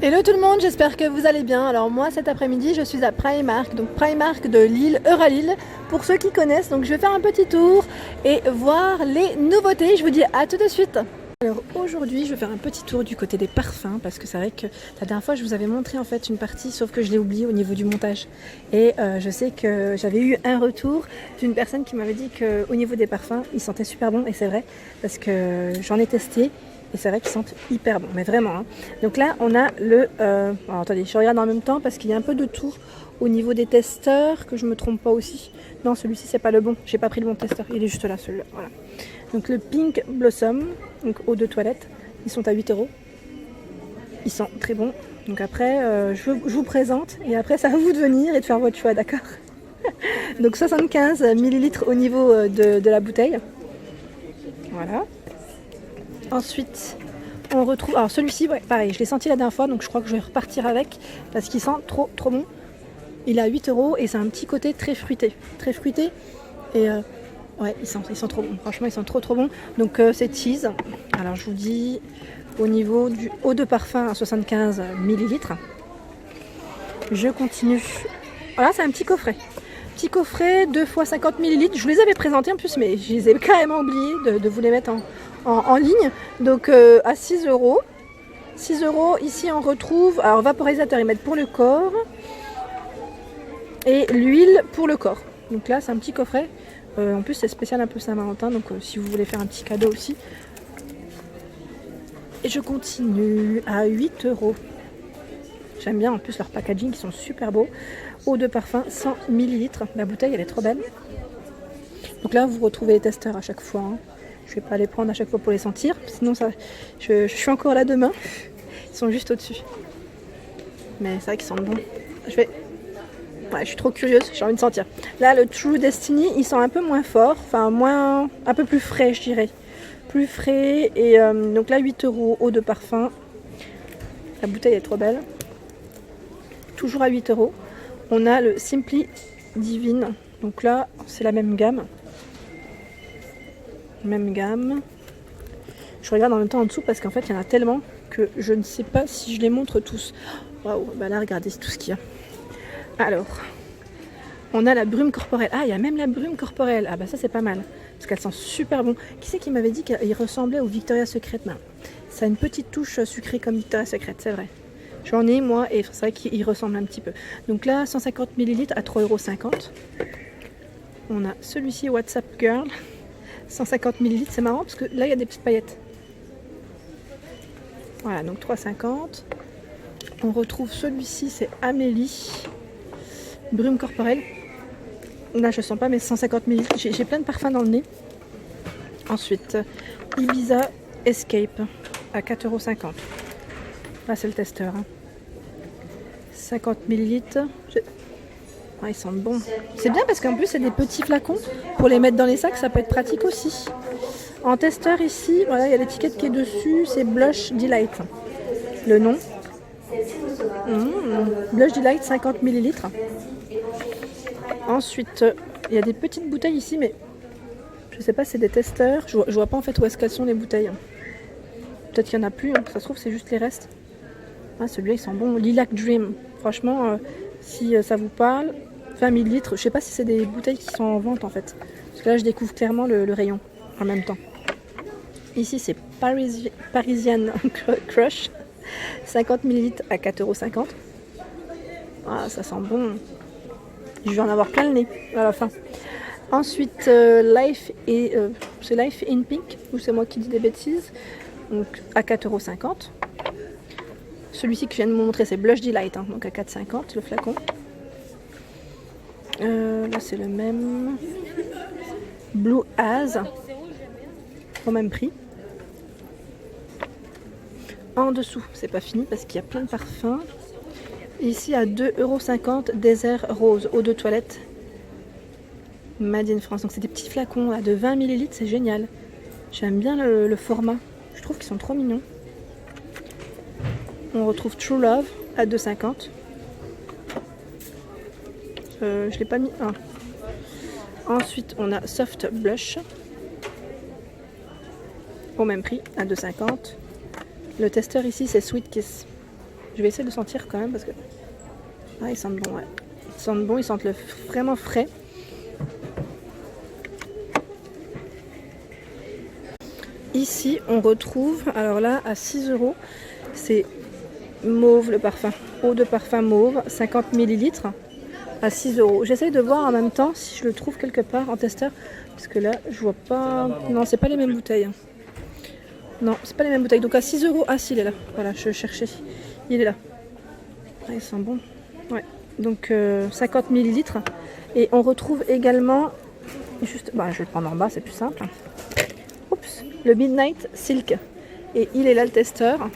Hello tout le monde, j'espère que vous allez bien. Alors moi cet après-midi je suis à Primark, donc Primark de Lille, Euralille, pour ceux qui connaissent. Donc je vais faire un petit tour et voir les nouveautés. Je vous dis à tout de suite. Alors aujourd'hui je vais faire un petit tour du côté des parfums parce que c'est vrai que la dernière fois je vous avais montré en fait une partie sauf que je l'ai oublié au niveau du montage. Et je sais que j'avais eu un retour d'une personne qui m'avait dit qu'au niveau des parfums ils sentaient super bon, et c'est vrai parce que j'en ai testé. Et c'est vrai qu'ils sentent hyper bon, mais vraiment. Hein. Donc là, on a le... alors, attendez, je regarde en même temps parce qu'il y a un peu de tour au niveau des testeurs, que je me trompe pas aussi. Non, celui-ci, c'est pas le bon. J'ai pas pris le bon testeur. Il est juste là, celui-là. Voilà. Donc le Pink Blossom, donc eau de toilette, ils sont à 8 €. Ils sentent très bon. Donc après, je vous présente et après, c'est à vous de venir et de faire votre choix, d'accord? Donc 75 ml au niveau de la bouteille. Voilà. Ensuite, on retrouve... Alors celui-ci, ouais, pareil, je l'ai senti la dernière fois, donc je crois que je vais repartir avec, parce qu'il sent trop bon. Il est à 8 € et c'est un petit côté très fruité. Très fruité. Et ouais, il sent trop bon. Franchement, ils sont trop bon. Donc c'est cheese. Alors je vous dis, au niveau du eau de parfum à 75 ml. Je continue. Voilà, c'est un petit coffret. Petit coffret, 2 fois 50 ml. Je vous les avais présentés en plus, mais je les ai carrément oubliés de vous les mettre en ligne. Donc à 6 €. 6 €. Ici, on retrouve... Alors, vaporisateur, ils mettent pour le corps. Et l'huile pour le corps. Donc là, c'est un petit coffret. En plus, c'est spécial un peu Saint-Valentin. Donc, si vous voulez faire un petit cadeau aussi. Et je continue à 8 €. J'aime bien en plus leur packaging, ils sont super beaux. Eau de parfum, 100 ml. La bouteille, elle est trop belle. Donc là, vous retrouvez les testeurs à chaque fois. Hein. Je ne vais pas les prendre à chaque fois pour les sentir. Sinon, ça, je suis encore là demain. Ils sont juste au-dessus. Mais c'est vrai qu'ils sentent bon. Ouais, je suis trop curieuse, j'ai envie de sentir. Là, le True Destiny, ils sont un peu moins forts. Enfin, un peu plus frais, je dirais. Plus frais. Et donc là, 8 €, eau de parfum. La bouteille est trop belle. Toujours à 8 €. On a le Simply Divine. Donc là, c'est la même gamme. Même gamme. Je regarde en même temps en dessous parce qu'en fait, il y en a tellement que je ne sais pas si je les montre tous. Waouh, bah là, regardez, c'est tout ce qu'il y a. Alors, on a la brume corporelle. Ah, il y a même la brume corporelle. Ah bah ça, c'est pas mal. Parce qu'elle sent super bon. Qui c'est qui m'avait dit qu'il ressemblait au Victoria's Secret? Non. Ça a une petite touche sucrée comme Victoria's Secret, c'est vrai. J'en ai moi et c'est vrai qu'il ressemble un petit peu. Donc là, 150 ml à 3,50 €. On a celui-ci, WhatsApp Girl, 150 ml. C'est marrant parce que là, il y a des petites paillettes. Voilà, donc 3,50 €. On retrouve celui-ci, c'est Amélie, brume corporelle. Là, je sens pas, mais 150 ml. J'ai plein de parfums dans le nez. Ensuite, Ibiza Escape à 4,50 €. Là, c'est le testeur. Hein. 50 ml. Ah, ils sentent bon. C'est bien parce qu'en plus, c'est des petits flacons. Pour les mettre dans les sacs, ça peut être pratique aussi. En testeur, ici, voilà, il y a l'étiquette qui est dessus. C'est Blush Delight. Le nom. Blush Delight, 50 ml. Ensuite, il y a des petites bouteilles ici, mais je sais pas, c'est des testeurs. Je vois pas en fait où est-ce qu'elles sont les bouteilles. Peut-être qu'il y en a plus. Hein. Ça se trouve, c'est juste les restes. Ah, celui-là, il sent bon. Lilac Dream. Franchement, si ça vous parle, 20 ml. Je sais pas si c'est des bouteilles qui sont en vente en fait. Parce que là, je découvre clairement le rayon en même temps. Ici, c'est Parisian Crush. 50 ml à 4,50 €. Ah, ça sent bon. Je vais en avoir plein le nez à la fin. Ensuite, c'est Life in Pink. Ou c'est moi qui dis des bêtises. Donc, à 4,50 €. Celui-ci que je viens de vous montrer, c'est Blush Delight, hein, donc à 4,50 € le flacon. Là, c'est le même. Blue Az, au même prix. En dessous, c'est pas fini parce qu'il y a plein de parfums. Ici, à 2,50 €, Désert Rose, eau de toilette. Made in France. Donc, c'est des petits flacons là, de 20 ml, c'est génial. J'aime bien le format. Je trouve qu'ils sont trop mignons. On retrouve True Love à 2,50 €. Je l'ai pas mis. Ensuite, on a Soft Blush. Au même prix, à 2,50 €. Le testeur ici, c'est Sweet Kiss. Je vais essayer de sentir quand même parce que... Ah, ils sentent bon, ouais. Ils sentent bon, ils sentent vraiment frais. Ici, on retrouve, alors là, à 6 €, c'est mauve le parfum. Eau de parfum mauve, 50 ml à 6 €. J'essaye de voir en même temps si je le trouve quelque part en testeur. Parce que là, je vois pas... Non, c'est pas les mêmes bouteilles. Non, c'est pas les mêmes bouteilles. Donc à 6 €, ah si, il est là. Voilà, je cherchais. Il est là. Ah, il sent bon. Ouais. Donc 50 ml. Et on retrouve également, juste, bah, je vais le prendre en bas, c'est plus simple. Oups, le Midnight Silk. Et il est là le testeur.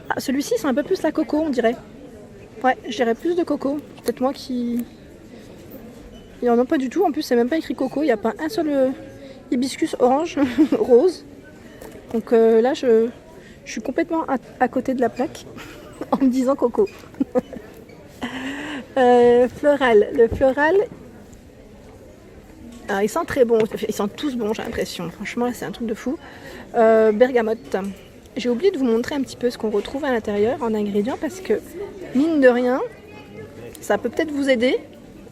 Ah, celui-ci, c'est un peu plus la coco, on dirait. Ouais, je dirais plus de coco. Peut-être moi qui... Il n'y en a pas du tout. En plus, c'est même pas écrit coco. Il n'y a pas un seul hibiscus orange, rose. Donc là, je suis complètement à côté de la plaque en me disant coco. Floral. Le floral, il sent très bon. Ils sentent tous bons, j'ai l'impression. Franchement, c'est un truc de fou. Bergamote. J'ai oublié de vous montrer un petit peu ce qu'on retrouve à l'intérieur en ingrédients parce que, mine de rien, ça peut peut-être vous aider.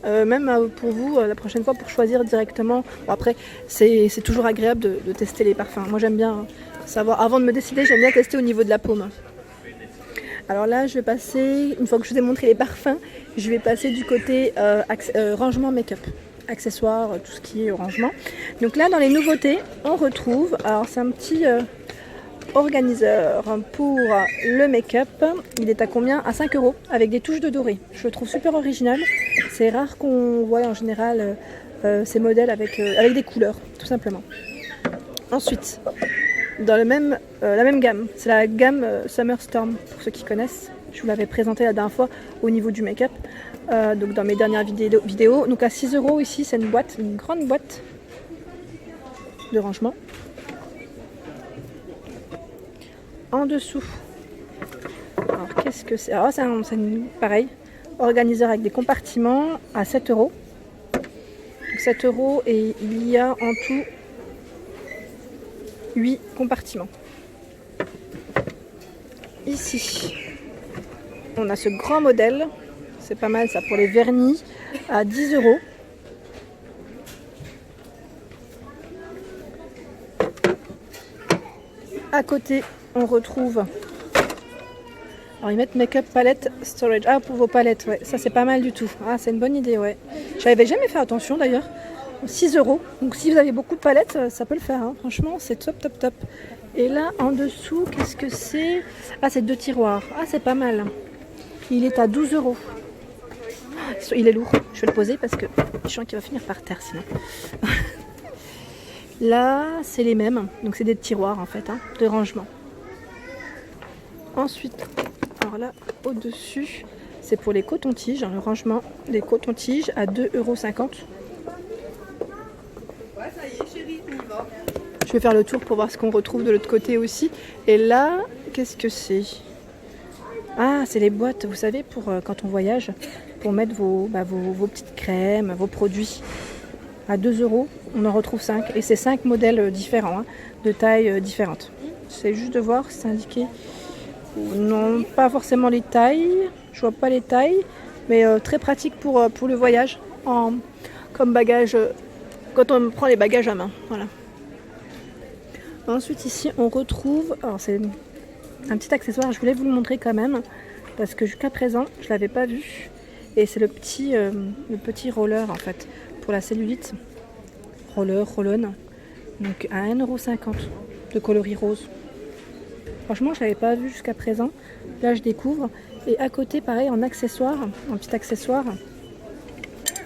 Même pour vous, la prochaine fois, pour choisir directement. Bon, après, c'est toujours agréable de tester les parfums. Moi, j'aime bien savoir. Avant de me décider, j'aime bien tester au niveau de la paume. Alors là, je vais passer, une fois que je vous ai montré les parfums, je vais passer du côté rangement make-up. Accessoires, tout ce qui est rangement. Donc là, dans les nouveautés, on retrouve, alors c'est un petit organiseur pour le make-up. Il est à combien? À 5 € avec des touches de doré. Je le trouve super original. C'est rare qu'on voit en général ces modèles avec des couleurs, tout simplement. Ensuite, dans la même gamme, c'est la gamme Summer Storm, pour ceux qui connaissent. Je vous l'avais présenté la dernière fois au niveau du make-up, donc dans mes dernières vidéos. Donc à 6 € ici, c'est une boîte, une grande boîte de rangement. En dessous, alors qu'est-ce que c'est? Alors c'est pareil, organiseur avec des compartiments à 7 €. Donc 7 € et il y a en tout 8 compartiments. Ici, on a ce grand modèle, c'est pas mal ça pour les vernis, à 10 €. À côté, on retrouve... Alors ils mettent make-up palette storage. Ah, pour vos palettes, ouais. Ça c'est pas mal du tout. Ah, c'est une bonne idée, ouais. J'avais jamais fait attention d'ailleurs. 6 €. Donc si vous avez beaucoup de palettes, ça peut le faire. Hein. Franchement, c'est top, top, top. Et là, en dessous, qu'est-ce que c'est? Ah, c'est 2 tiroirs. Ah, c'est pas mal. Il est à 12 €. Il est lourd. Je vais le poser parce que je sens qu'il va finir par terre sinon. Là, c'est les mêmes. Donc c'est des tiroirs en fait, hein, de rangement. Ensuite, alors là, au-dessus, c'est pour les cotons-tiges, hein, le rangement des cotons-tiges à 2,50 €. Ouais, ça y est, chérie, on y va. Je vais faire le tour pour voir ce qu'on retrouve de l'autre côté aussi. Et là, qu'est-ce que c'est? Ah, c'est les boîtes, vous savez, pour quand on voyage, pour mettre vos petites crèmes, vos produits. À 2 €, on en retrouve 5. Et c'est 5 modèles différents, hein, de tailles différentes. C'est juste de voir, c'est indiqué. Non, pas forcément les tailles. Je vois pas les tailles. Mais très pratique pour le voyage. Comme bagage, quand on prend les bagages à main. Voilà. Ensuite, ici, on retrouve... Alors, c'est un petit accessoire. Je voulais vous le montrer quand même. Parce que jusqu'à présent, je ne l'avais pas vu. Et c'est le petit roller, en fait. Pour la cellulite, roll-on, donc à 1,50 € de coloris rose. Franchement, je ne l'avais pas vu jusqu'à présent. Là, je découvre. Et à côté, pareil, en accessoire, en petit accessoire,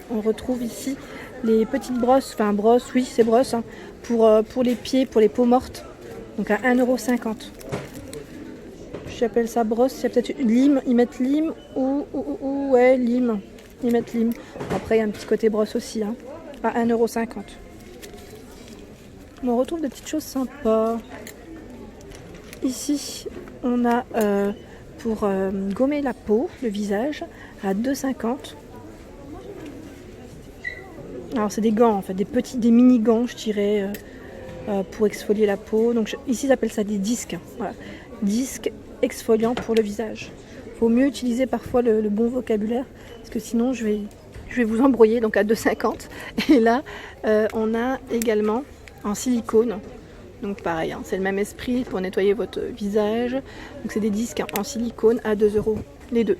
on retrouve ici les petites brosses. Enfin, brosses, oui, c'est brosses, hein, pour les pieds, pour les peaux mortes. Donc à 1,50 €. J'appelle ça brosse. Il y a peut-être une lime. Ils mettent lime ou ouais, lime. Ils mettent lime. Après, il y a un petit côté brosse aussi, hein, à 1,50 €. On retrouve des petites choses sympas. Ici, on a pour gommer la peau, le visage, à 2,50 €. Alors, c'est des gants, en fait, des mini gants, je dirais, pour exfolier la peau. Donc, ici, ils appellent ça des disques. Voilà. Disques exfoliant pour le visage. Il faut mieux utiliser parfois le bon vocabulaire, parce que sinon je vais vous embrouiller, donc à 2,50. Et là, on a également en silicone. Donc pareil, hein, c'est le même esprit pour nettoyer votre visage. Donc c'est des disques en silicone à 2 € les deux.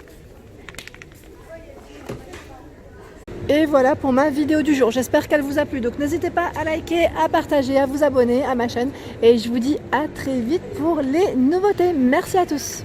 Et voilà pour ma vidéo du jour. J'espère qu'elle vous a plu. Donc n'hésitez pas à liker, à partager, à vous abonner à ma chaîne. Et je vous dis à très vite pour les nouveautés. Merci à tous.